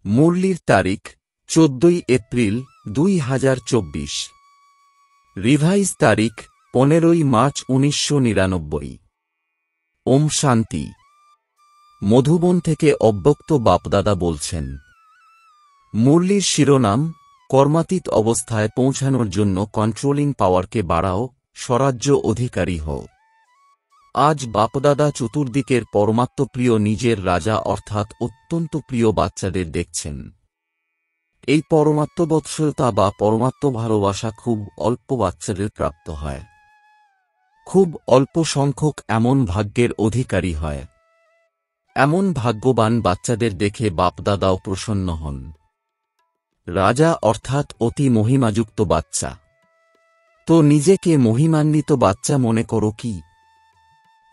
মুরলির তারিখ ১৪ April ২০২৪। Revise তারিখ ১৫ March ১৯৯৯। ওম শান্তি। মধুবন থেকে অব্যক্ত বাপদাদা বলছেন। মুরলির শিরোনাম, কর্মাতীত অবস্থায় পৌঁছানোর জন্য কন্ট্রোলিং পাওয়ারকে বাড়াও, স্বরাজ্য অধিকারী হও। আজ বাপদাদা চতুর্দিকের পরমাত্মপ্রিয় নিজের রাজা অর্থাৎ অত্যন্ত প্রিয় বাচ্চাদের দেখছেন। এই পরমাত্মবৎসলতা বা পরমাত্ম ভালোবাসা খুব অল্প বাচ্চাদের প্রাপ্ত হয়। খুব অল্প সংখ্যক এমন ভাগ্যের অধিকারী হয়। এমন ভাগ্যবান বাচ্চাদের দেখে বাপদাদাও প্রসন্ন হন। রাজা অর্থাৎ অতি মহিমাযুক্ত বাচ্চা। তো নিজেকে মহিমান্বিত বাচ্চা মনে করো কি?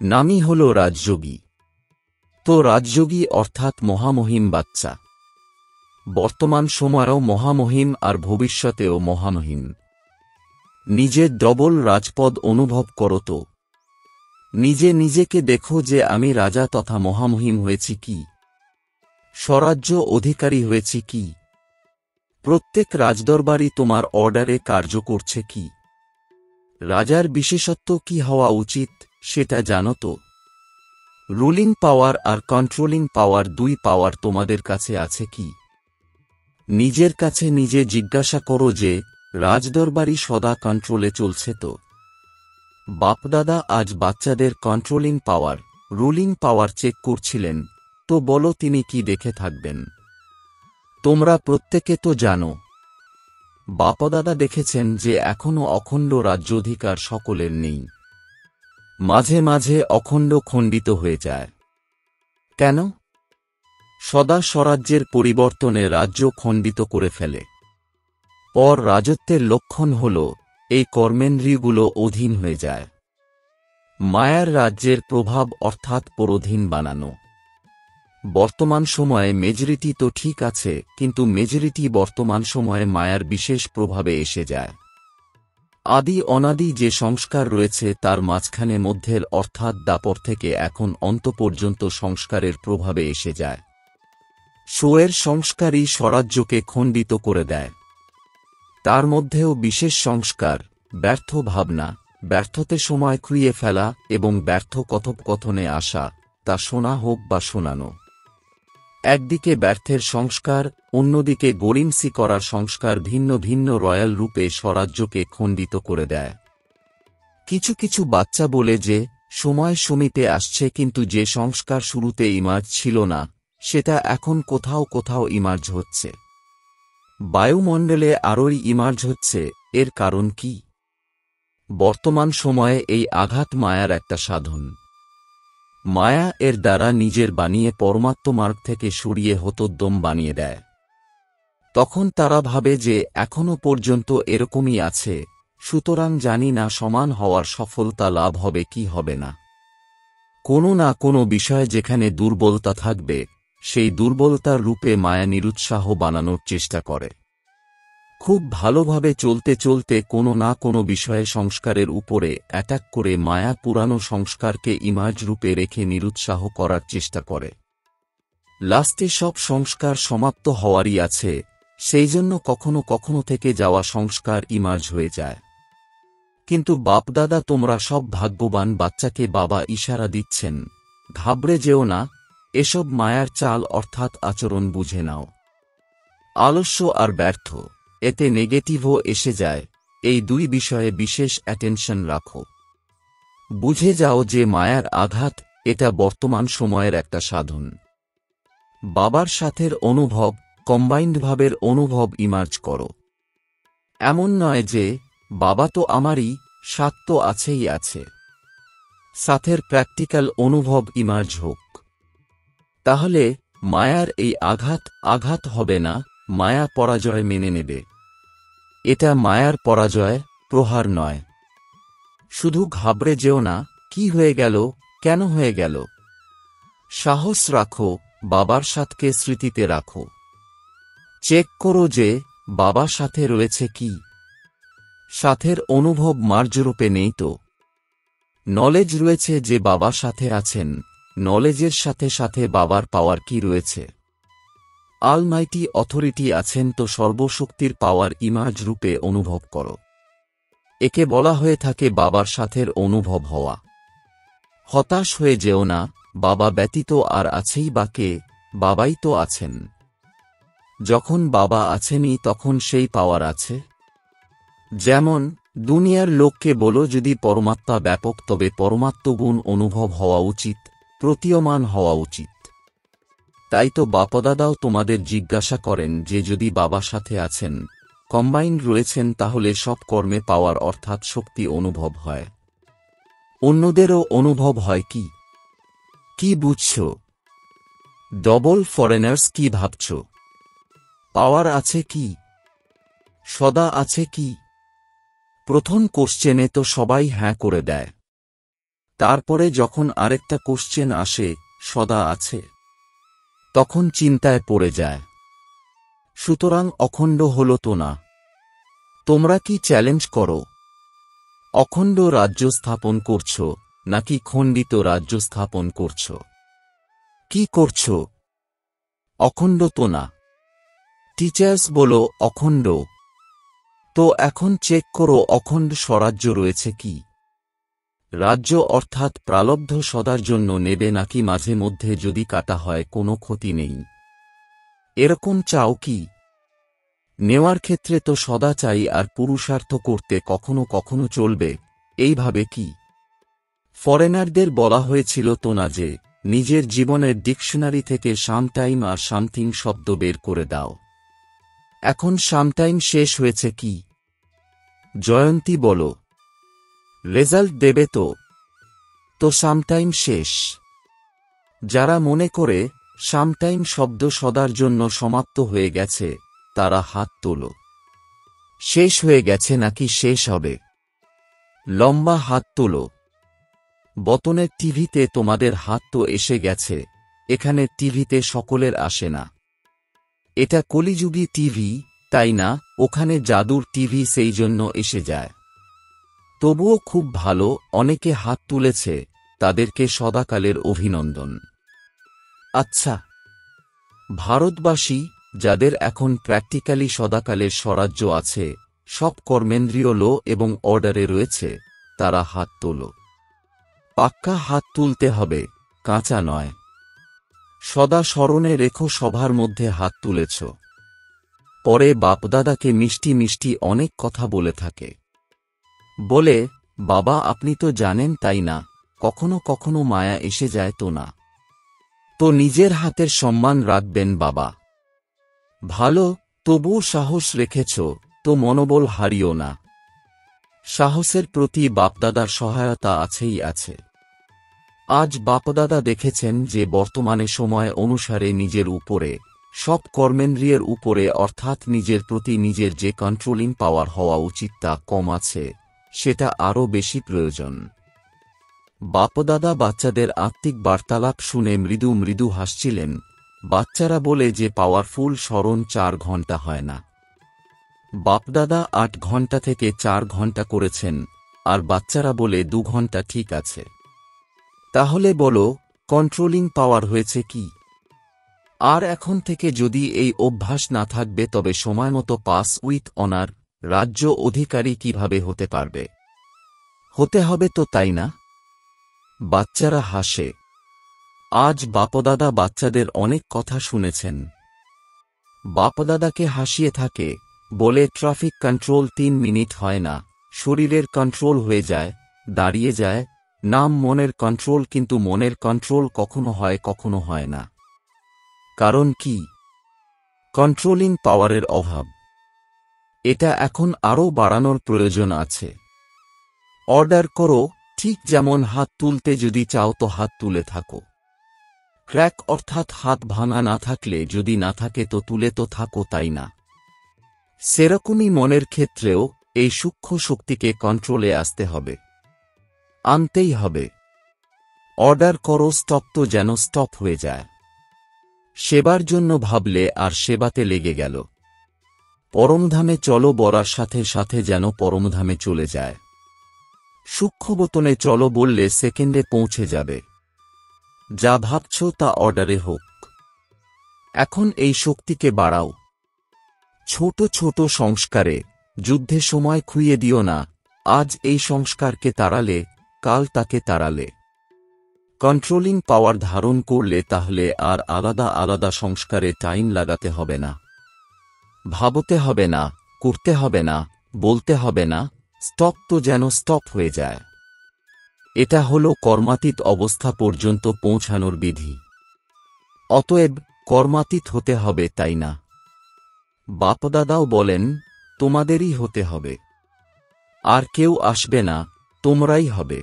নামই হল রাজযোগী। তো রাজযোগী অর্থাৎ মহামহিম বাচ্চা। বর্তমান সময়েও মহামহিম আর ভবিষ্যতেও মহামহিম। নিজের ডবল রাজপদ অনুভব করো তো। নিজে নিজেকে দেখো যে আমি রাজা তথা মহামহিম হয়েছি কি? স্বরাজ্য অধিকারী হয়েছি কি? প্রত্যেক রাজদরবারই তোমার অর্ডারে কার্য করছে কি? রাজার বিশেষত্ব কি হওয়া উচিত সেটা জানো তো? রুলিং পাওয়ার আর কন্ট্রোলিং পাওয়ার, দুই পাওয়ার তোমাদের কাছে আছে কি? নিজের কাছে নিজে জিজ্ঞাসা করো যে রাজদরবারই সদা কন্ট্রোলে চলছে তো? বাপদাদা আজ বাচ্চাদের কন্ট্রোলিং পাওয়ার, রুলিং পাওয়ার চেক করছিলেন। তো বলো তিনি কি দেখে থাকবেন? তোমরা প্রত্যেকে তো জানো। বাপদাদা দেখেছেন যে এখনও অখণ্ড রাজ্যাধিকার সকলের নেই। মাঝে মাঝে অখণ্ড খণ্ডিত হয়ে যায়। কেন? সদা স্বরাজ্যের পরিবর্তনে রাজ্য খণ্ডিত করে ফেলে। পর রাজত্বের লক্ষণ হল এই কর্মেন্দ্রিয়গুলো অধীন হয়ে যায়। মায়ার রাজ্যের প্রভাব অর্থাৎ পরধীন বানানো। বর্তমান সময়ে মেজরিটি তো ঠিক আছে, কিন্তু মেজরিটি বর্তমান সময়ে মায়ার বিশেষ প্রভাবে এসে যায়। আদি অনাদি যে সংস্কার রয়েছে তার মাঝখানে মধ্যের অর্থাৎ দাপর থেকে এখন অন্ত পর্যন্ত সংস্কারের প্রভাবে এসে যায়। শোয়ের সংস্কারই স্বরাজ্যকে খণ্ডিত করে দেয়। তার মধ্যেও বিশেষ সংস্কার, ব্যর্থ ভাবনা, ব্যর্থতে সময় খুইয়ে ফেলা এবং ব্যর্থ কথোপকথনে আসা, তা শোনা হোক বা শোনানো। একদিকে ব্যর্থের সংস্কার, অন্যদিকে গরিমসি করার সংস্কার ভিন্ন ভিন্ন রয়্যাল রূপে স্বরাজ্যকে খণ্ডিত করে দেয়। কিছু কিছু বাচ্চা বলে যে সময় সমীপে আসছে, কিন্তু যে সংস্কার শুরুতে ইমার্জ ছিল না সেটা এখন কোথাও কোথাও ইমার্জ হচ্ছে। বায়ুমণ্ডলে আরোই ইমার্জ হচ্ছে। এর কারণ কি? বর্তমান সময়ে এই আঘাত মায়ার একটা সাধন। মায়া এর দ্বারা নিজের বানিয়ে পরমাত্ম মার্গ থেকে সরিয়ে হতোদ্যম বানিয়ে দেয়। তখন তারা ভাবে যে এখনো পর্যন্ত এরকমই আছে, সুতরাং জানি না সমান হওয়ার সফলতা লাভ হবে কি হবে না। কোনো না কোনো বিষয়ে যেখানে দুর্বলতা থাকবে সেই দুর্বলতার রূপে মায়া নিরুৎসাহ বানানোর চেষ্টা করে। খুব ভালোভাবে চলতে চলতে কোনো না কোনো বিষয়ে সংস্কারের উপরে অ্যাটাক করে মায়া পুরানো সংস্কারকে ইমার্জ রূপে রেখে নিরুৎসাহ করার চেষ্টা করে। লাস্টে সব সংস্কার সমাপ্ত হওয়ারই আছে, সেই জন্য কখনো কখনো থেকে যাওয়া সংস্কার ইমার্জ হয়ে যায়। কিন্তু বাপদাদা তোমরা সব ভাগ্যবান বাচ্চাকে বাবা ইশারা দিচ্ছেন, ঘাবড়ে যেও না, এসব মায়ার চাল অর্থাৎ আচরণ বুঝে নাও। আলস্য আর ব্যর্থ, এতে নেগেটিভও এসে যায়। এই দুই বিষয়ে বিশেষ অ্যাটেনশন রাখো। বুঝে যাও যে মায়ার আঘাত এটা বর্তমান সময়ের একটা সাধন। বাবার সাথের অনুভব, কম্বাইন্ড ভাবের অনুভব ইমার্জ করো। এমন নয় যে বাবা তো আমারই, সাথ তো আছেই আছে। সাথের প্র্যাকটিক্যাল অনুভব ইমার্জ হোক। তাহলে মায়ার এই আঘাত হবে না, মায়া পরাজয় মেনে নেবে। এটা মায়ার পরাজয়, প্রহার নয়। শুধু ঘাবড়ে যেও না, কি হয়ে গেল, কেন হয়ে গেল। সাহস রাখো, বাবার সাথকে স্মৃতিতে রাখো। চেক করো যে বাবার সাথে রয়েছে কি। সাথের অনুভব মার্জরূপে নেই তো। নলেজ রয়েছে যে বাবার সাথে আছেন, নলেজের সাথে সাথে বাবার পাওয়ার কি রয়েছে। অলমাইটি অথরিটি আছেন তো সর্বশক্তির পাওয়ার ইমাজ রূপে অনুভব করো। একে বলা হয়ে থাকে বাবার সাথের অনুভব হওয়া। হতাশ হয়ে যেও না, বাবা ব্যতীত আর আছেই বা কে, বাবাই তো আছেন। যখন বাবা আছেনই তখন সেই পাওয়ার আছে। যেমন দুনিয়ার লোককে বলো যদি পরমাত্মা ব্যাপক তবে পরমাত্মগুণ অনুভব হওয়া উচিত, প্রতীয়মান হওয়া উচিত। তাই তো বাপদাদাও তোমাদের জিজ্ঞাসা করেন যে যদি বাবা সাথে আছেন, কম্বাইন্ড রয়েছেন, তাহলে সব কর্মে পাওয়ার অর্থাৎ শক্তি অনুভব হয়। অন্যদেরও অনুভব হয় কি? কি বুঝছ? ডবল ফরেনার্স কি ভাবছ? পাওয়ার আছে কি? সদা আছে কি? প্রথম কোশ্চেনে তো সবাই হ্যাঁ করে দেয়। তারপরে যখন আরেকটা কোশ্চেন আসে, সদা আছে, তখন চিন্তায় পড়ে যায়। সুতরাং অখণ্ড হল তো না। তোমরা কি চ্যালেঞ্জ করো? অখণ্ড রাজ্য স্থাপন করছ নাকি খণ্ডিত রাজ্য স্থাপন করছ? কি করছ? অখণ্ড তো না। টিচার্স বলো অখণ্ড। তো এখন চেক করো অখণ্ড স্বরাজ্য রয়েছে কি? রাজ্য অর্থাৎ প্রালব্ধ সদার জন্য নেবে নাকি মাঝে মধ্যে যদি কাটা হয় কোনো ক্ষতি নেই, এরকম চাও কি? নেওয়ার ক্ষেত্রে তো সদা চাই, আর পুরুষার্থ করতে কখনো কখনো চলবে, এইভাবে কি? ফরেনারদের বলা হয়েছিল তো না যে নিজের জীবনের ডিকশনারি থেকে সামটাইম আর সামথিং শব্দ বের করে দাও। এখন সামটাইম শেষ হয়েছে কি? জয়ন্তী বলো। রেজাল্ট দেবে তো? তো সামটাইম শেষ। যারা মনে করে সামটাইম শব্দ সদার জন্য সমাপ্ত হয়ে গেছে, তারা হাত তোলো। শেষ হয়ে গেছে নাকি শেষ হবে? লম্বা হাত তোলো। বতনের টিভিতে তোমাদের হাত তো এসে গেছে, এখানে টিভিতে সকলের আসে না। এটা কলিযুগী টিভি, তাই না? ওখানে জাদুর টিভি, সেই জন্য এসে যায়। তবুও খুব ভালো, অনেকে হাত তুলেছে, তাদেরকে সদাকালের অভিনন্দন। আচ্ছা, ভারতবাসী যাদের এখন প্র্যাকটিক্যালি সদাকালের স্বরাজ্য আছে, সব কর্মেন্দ্রীয় লো এবং অর্ডারে রয়েছে, তারা হাত তোলো। পাক্কা হাত তুলতে হবে, কাঁচা নয়। সদা স্মরণে রেখো সভার মধ্যে হাত তুলেছ। পরে বাপদাদাকে মিষ্টি মিষ্টি অনেক কথা বলে থাকে। বলে, বাবা আপনি তো জানেন তাই না, কখনো কখনো মায়া এসে যায় তো না। তো নিজের হাতের সম্মান রাখবেন বাবা। ভালো, তবুও সাহস রেখেছ, তো মনোবল হারিও না। সাহসের প্রতি বাপদাদার সহায়তা আছেই আছে। আজ বাপদাদা দেখেছেন যে বর্তমানে সময় অনুসারে নিজের উপরে, সব কর্মেন্দ্রিয়ের উপরে অর্থাৎ নিজের প্রতি নিজের যে কন্ট্রোলিং পাওয়ার হওয়া উচিত তা কম আছে, সেটা আরও বেশি প্রয়োজন। বাপদাদা বাচ্চাদের আত্মিক বার্তালাপ শুনে মৃদু মৃদু হাসছিলেন। বাচ্চারা বলে যে পাওয়ারফুল স্মরণ 4 ঘন্টা হয় না। বাপদাদা 8 ঘন্টা থেকে 4 ঘন্টা করেছেন, আর বাচ্চারা বলে 2 ঘন্টা ঠিক আছে। তাহলে বলো, কন্ট্রোলিং পাওয়ার হয়েছে কি? আর এখন থেকে যদি এই অভ্যাস না থাকবে তবে সময়মতো পাস উইথ অনার রাজ্য অধিকারী কিভাবে হতে পারবে? হতে হবে তো, তাই না? বাচ্চারা হাসে। আজ বাপদাদা বাচ্চাদের অনেক কথা শুনেছেন। বাপদাদাকে হাসিয়ে থাকে, বলে ট্রাফিক কন্ট্রোল 3 মিনিট হয় না, শরীরের কন্ট্রোল হয়ে যায়, দাঁড়িয়ে যায়। নাম মনের কন্ট্রোল, কিন্তু মনের কন্ট্রোল কখনো হয় কখনো হয় না। কারণ কি? কন্ট্রোলিং পাওয়ারের অভাব। এটা এখন আরও বাড়ানোর প্রয়োজন আছে। অর্ডার করো, ঠিক যেমন হাত তুলতে যদি চাও তো হাত তুলে থাকো। ক্র্যাক অর্থাৎ হাত ভাঙা না থাকলে যদি না থাকে তো তুলে তো থাকো, তাই না? সেরকমই মনের ক্ষেত্রেও এই সূক্ষ্ম শক্তিকে কন্ট্রোলে আসতে হবে, আনতেই হবে। অর্ডার করো স্টপ, তো যেন স্টপ হয়ে যায়। সেবার জন্য ভাবলে আর সেবাতে লেগে গেল। পরমধামে চলো বলার সাথে সাথে যেন পরমধামে চলে যায়। সূক্ষ্মবতনে চলো বললে সেকেন্ডে পৌঁছে যাবে। যা ভাবছ তা অর্ডারে হোক। এখন এই শক্তিকে বাড়াও। ছোট ছোট সংস্কারে যুদ্ধে সময় খুইয়ে দিও না। আজ এই সংস্কারকে তাড়ালে কাল তাকে তাড়ালে। কন্ট্রোলিং পাওয়ার ধারণ করলে তাহলে আর আলাদা আলাদা সংস্কারে টাইম লাগাতে হবে না, ভাবতে হবে না, করতে হবে না, বলতে হবে না, স্টপ তো যেন স্টপ হয়ে যায়। এটা হলো কর্মাতীত অবস্থা পর্যন্ত পৌঁছানোর বিধি। অতএব কর্মাতীত হতে হবে, তাই না? বাপদাদাও বলেন তোমাদেরই হতে হবে, আর কেউ আসবে না, তোমরাই হবে।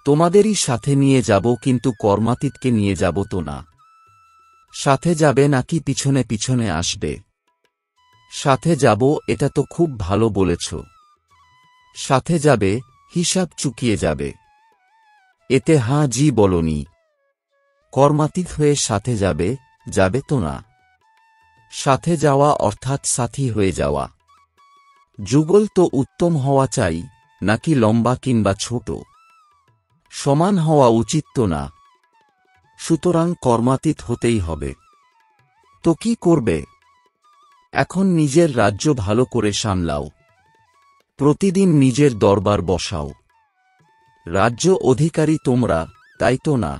তোমাদেরই সাথে নিয়ে যাব, কিন্তু কর্মাতীতকে নিয়ে যাব তো না। সাথে যাবে নাকি পিছনে পিছনে আসবে? সাথে যাব, এটা তো খুব ভালো বলেছ। সাথে যাবে, হিসাব চুকিয়ে যাবে। এতে হাঁ জি বলনি। কর্মাতীত হয়ে সাথে যাবে, যাবে তো না। সাথে যাওয়া অর্থাৎ সাথী হয়ে যাওয়া। যুগল তো উত্তম হওয়া চাই, নাকি লম্বা কিংবা ছোট? সমান হওয়া উচিত তো না। সুতরাং কর্মাতীত হতেই হবে। তো কি করবে? এখন নিজের রাজ্য ভালো করে সামলাও। প্রতিদিন নিজের দরবার বসাও। রাজ্য অধিকারী তোমরা, তাই তো না?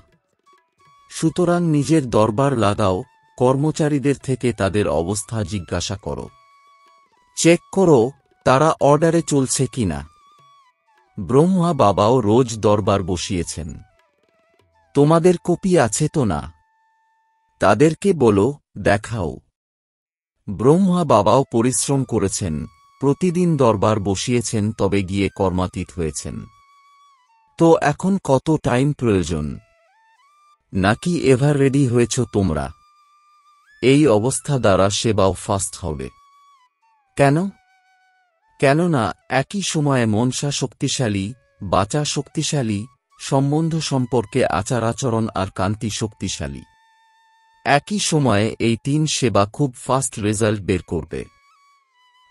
সুতরাং নিজের দরবার লাগাও, কর্মচারীদের থেকে তাদের অবস্থা জিজ্ঞাসা করো। চেক করো তারা অর্ডারে চলছে কিনা। ব্রহ্মা বাবাও রোজ দরবার বসিয়েছেন। তোমাদের কপি আছে তো না? তাদেরকে বলো, দেখাও। ব্রহ্মা বাবাও পরিশ্রম করেছেন, প্রতিদিন দরবার বসিয়েছেন, তবে গিয়ে কর্মাতীত হয়েছেন। তো এখন কত টাইম প্রয়োজন? নাকি এভার রেডি হয়েছ তোমরা? এই অবস্থা দ্বারা সেবাও ফাস্ট হবে। কেন? কেননা একই সময়ে মনসা শক্তিশালী, বাচা শক্তিশালী, সম্বন্ধ সম্পর্কে আচার আচরণ আর কান্তি শক্তিশালী। একই সময়ে এই তিন সেবা খুব ফাস্ট রেজাল্ট বের করবে।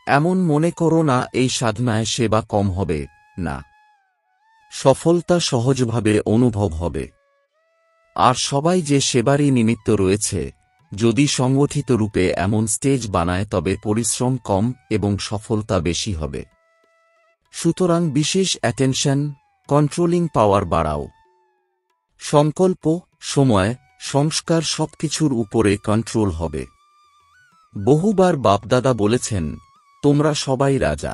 এমন মনে করো না এই সাধনায় সেবা কম হবে, না। সফলতা সহজভাবে অনুভব হবে। আর সবাই যে সেবারই নিমিত্ত রয়েছে, যদি সংগঠিত রূপে এমন স্টেজ বানায় তবে পরিশ্রম কম এবং সফলতা বেশি হবে। সুতরাং বিশেষ অ্যাটেনশন, কন্ট্রোলিং পাওয়ার বাড়াও। সংকল্প, সময়, সংস্কার সবকিছুর উপরে কন্ট্রোল হবে। বহুবার বাপদাদা বলেছেন, তোমরা সবাই রাজা।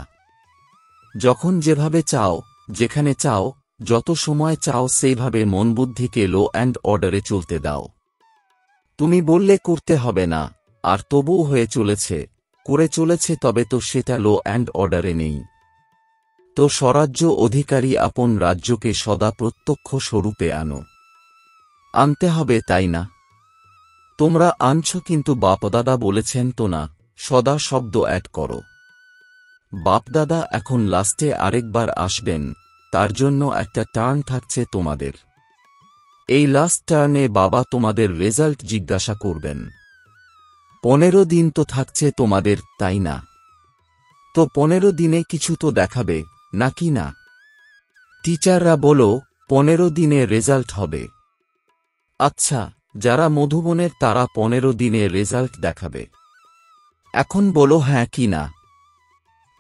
যখন যেভাবে চাও, যেখানে চাও, যত সময় চাও সেইভাবে মন বুদ্ধিকে লো অ্যান্ড অর্ডারে চলতে দাও। তুমি বললে করতে হবে না, আর তবুও হয়ে চলেছে, করে চলেছে, তবে তো সেটা লো অ্যান্ড অর্ডারে নেই। তো স্বরাজ্য অধিকারী আপন রাজ্যকে সদা প্রত্যক্ষ স্বরূপে আনো। আনতে হবে, তাই না? তোমরা আনছ, কিন্তু বাপদাদা বলেছেন তো না, সদা শব্দ অ্যাড করো। বাপদাদা এখন লাস্টে আরেকবার আসবেন, তার জন্য একটা টার্ন থাকছে তোমাদের। এই লাস্ট টার্নে বাবা তোমাদের রেজাল্ট জিজ্ঞাসা করবেন। 15 দিন তো থাকছে তোমাদের, তাই না? তো 15 দিনে কিছু তো দেখাবে, নাকি না? টিচাররা বলো 15 দিনে রেজাল্ট হবে। আচ্ছা, যারা মধুবনের তারা 15 দিনে রেজাল্ট দেখাবে। এখন বলো হ্যাঁ কি না।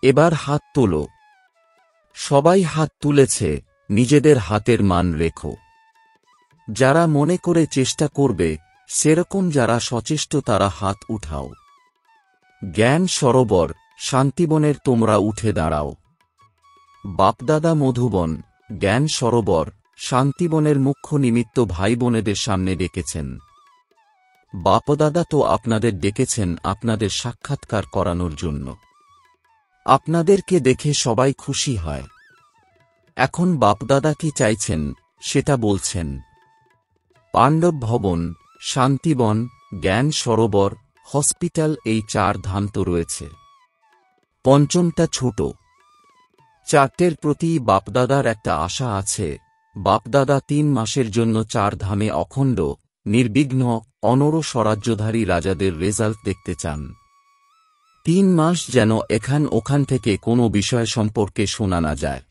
এবার হাত তোলো। সবাই হাত তুলেছে, নিজেদের হাতের মান রেখো। যারা মনে করে চেষ্টা করবে, সেরকম যারা সচেষ্ট তারা হাত উঠাও। জ্ঞান সরোবর, শান্তিবনের তোমরা উঠে দাঁড়াও। বাপদাদা মধুবন, জ্ঞান সরোবর, শান্তিবনের মুখ্য নিমিত্ত ভাই বোনেদের সামনে ডেকেছেন। বাপদাদা তো আপনাদের ডেকেছেন আপনাদের সাক্ষাৎকার করানোর জন্য। আপনাদেরকে দেখে সবাই খুশি হয়। এখন বাপদাদা কি চাইছেন সেটা বলছেন। পাণ্ডব ভবন, শান্তিবন, জ্ঞান সরোবর, হসপিটাল, এই 4 ধাম তো রয়েছে। পঞ্চমটা ছোট। 4টের প্রতি বাপদাদার একটা আশা আছে। বাপদাদা 3 মাসের জন্য 4 ধামে অখণ্ড, নির্বিঘ্ন, অনড় স্বরাজ্যধারী রাজাদের রেজাল্ট দেখতে চান। 3 মাস যেন এখান ওখান থেকে কোনো বিষয় সম্পর্কে শোনা না যায়।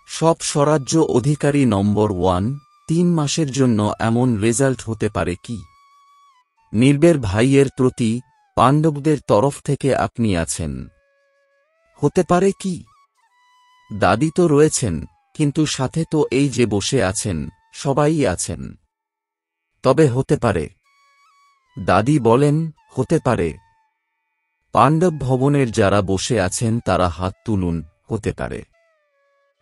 সব স্বরাজ্য অধিকারী নম্বর 1, 3 মাসের জন্য এমন রেজাল্ট হতে পারে কি? নির্বের ভাইয়ের প্রতি পাণ্ডবদের তরফ থেকে আপনি আছেন। হতে পারে কি? দাদি তো রয়েছেন, কিন্তু সাথে তো এই যে বসে আছেন, সবাই আছেন। তবে হতে পারে। দাদি বলেন, হতে পারে। পাণ্ডব ভবনের যারা বসে আছেন তারা হাত তুলুন, হতে পারে।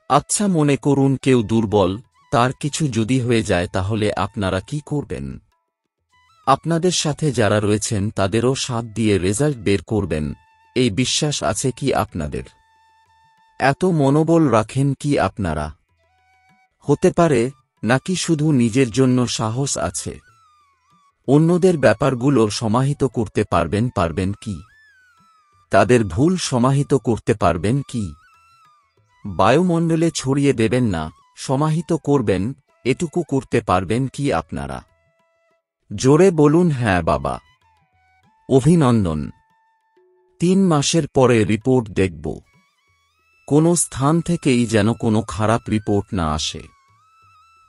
আচ্ছা, মনে করুন কেউ দুর্বল, তার কিছু যদি হয়ে যায় তাহলে আপনারা কি করবেন? আপনাদের সাথে যারা রয়েছেন তাদেরও সাথ দিয়ে রেজাল্ট বের করবেন, এই বিশ্বাস আছে কি আপনাদের? এত মনোবল রাখেন কি আপনারা? হতে পারে, নাকি শুধু নিজের জন্য সাহস আছে? অন্যদের ব্যাপারগুলো সমাহিত করতে পারবেন কি? তাদের ভুল সমাহিত করতে পারবেন কি? বায়ুমণ্ডলে ছড়িয়ে দেবেন না, সমাহিত করবেন, এটুকু করতে পারবেন কি আপনারা? জোরে বলুন হ্যাঁ বাবা। অভিনন্দন। 3 মাসের পরে রিপোর্ট দেখব। কোনো স্থান থেকেই যেন কোনো খারাপ রিপোর্ট না আসে।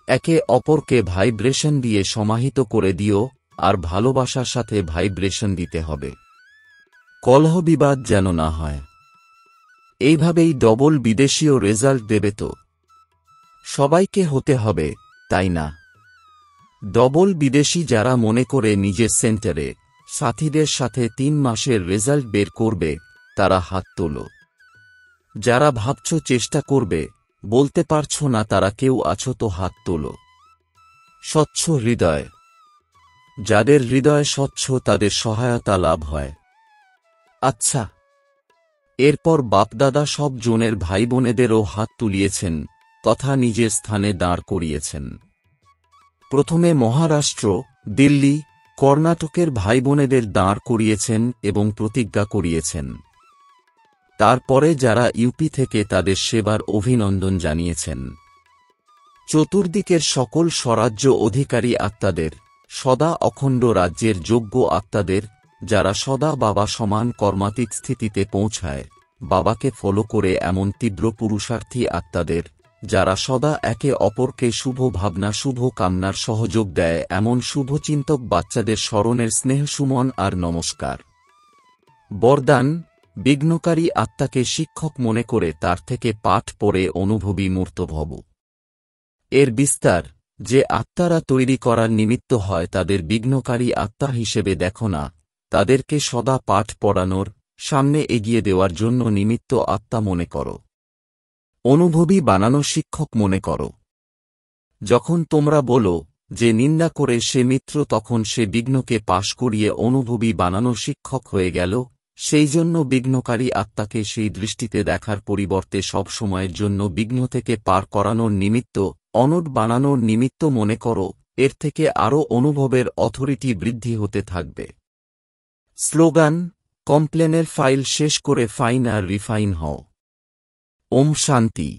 একে অপরকে ভাইব্রেশন দিয়ে সমাহিত করে দিও, আর ভালোবাসার সাথে ভাইব্রেশন দিতে হবে। কলহ বিবাদ যেন না হয়। এইভাবেই ডবল বিদেশীয় রেজাল্ট দেবে তো? সবাইকে হতে হবে, তাই না? ডবল বিদেশি যারা মনে করে নিজের সেন্টারে সাথীদের সাথে 3 মাসের রেজাল্ট বের করবে, তারা হাত তোলো। যারা ভাবছ চেষ্টা করবে, বলতে পারছো না তারা কেউ আছো তো হাত তোলো। স্বচ্ছ হৃদয়। যাদের হৃদয় স্বচ্ছ তাদের সহায়তা লাভ হয়। আচ্ছা, এরপর বাপদাদা সব জনের ভাই বোনেদেরও হাত তুলিয়েছেন তথা নিজের স্থানে দাঁড় করিয়েছেন। প্রথমে মহারাষ্ট্র, দিল্লি, কর্ণাটকের ভাই বোনেদের দাঁড় করিয়েছেন এবং প্রতিজ্ঞা করিয়েছেন। তারপরে যারা ইউপি থেকে তাদের সেবার অভিনন্দন জানিয়েছেন। চতুর্দিকের সকল স্বরাজ্য অধিকারী আত্মাদের, সদা অখণ্ড রাজ্যের যোগ্য আত্মাদের, যারা সদা বাবা সমান কর্মাতীত স্থিতিতে পৌঁছায়, বাবাকে ফলো করে এমন তীব্র পুরুষার্থী আত্মাদের, যারা সদা একে অপরকে শুভ ভাবনা শুভ কামনার সহযোগ দেয় এমন শুভচিন্তক বাচ্চাদের স্মরণের স্নেহ সুমন আর নমস্কার। বরদান, বিঘ্নকারী আত্মাকে শিক্ষক মনে করে তার থেকে পাঠ পড়ে অনুভবী মূর্ত ভব। এর বিস্তার, যে আত্মারা তৈরি করার নিমিত্ত হয় তাদের বিঘ্নকারী আত্মা হিসেবে দেখো না, তাদেরকে সদা পাঠ পড়ানোর, সামনে এগিয়ে দেওয়ার জন্য নিমিত্ত আত্মা মনে করো। অনুভবী বানানো শিক্ষক মনে করো। যখন তোমরা বলো যে নিন্দা করে সে মিত্র, তখন সে বিঘ্নকে পাশ করিয়ে অনুভবী বানানো শিক্ষক হয়ে গেল। সেই জন্য বিঘ্নকারী আত্মাকে সেই দৃষ্টিতে দেখার পরিবর্তে সব সময়ের জন্য বিঘ্ন থেকে পার করানোর নিমিত্ত, অনড় বানানোর নিমিত্ত মনে করো। এর থেকে আরও অনুভবের অথরিটি বৃদ্ধি হতে থাকবে। স্লোগান, কমপ্লেনের ফাইল শেষ করে ফাইন আর রিফাইন হও। ওম শান্তি।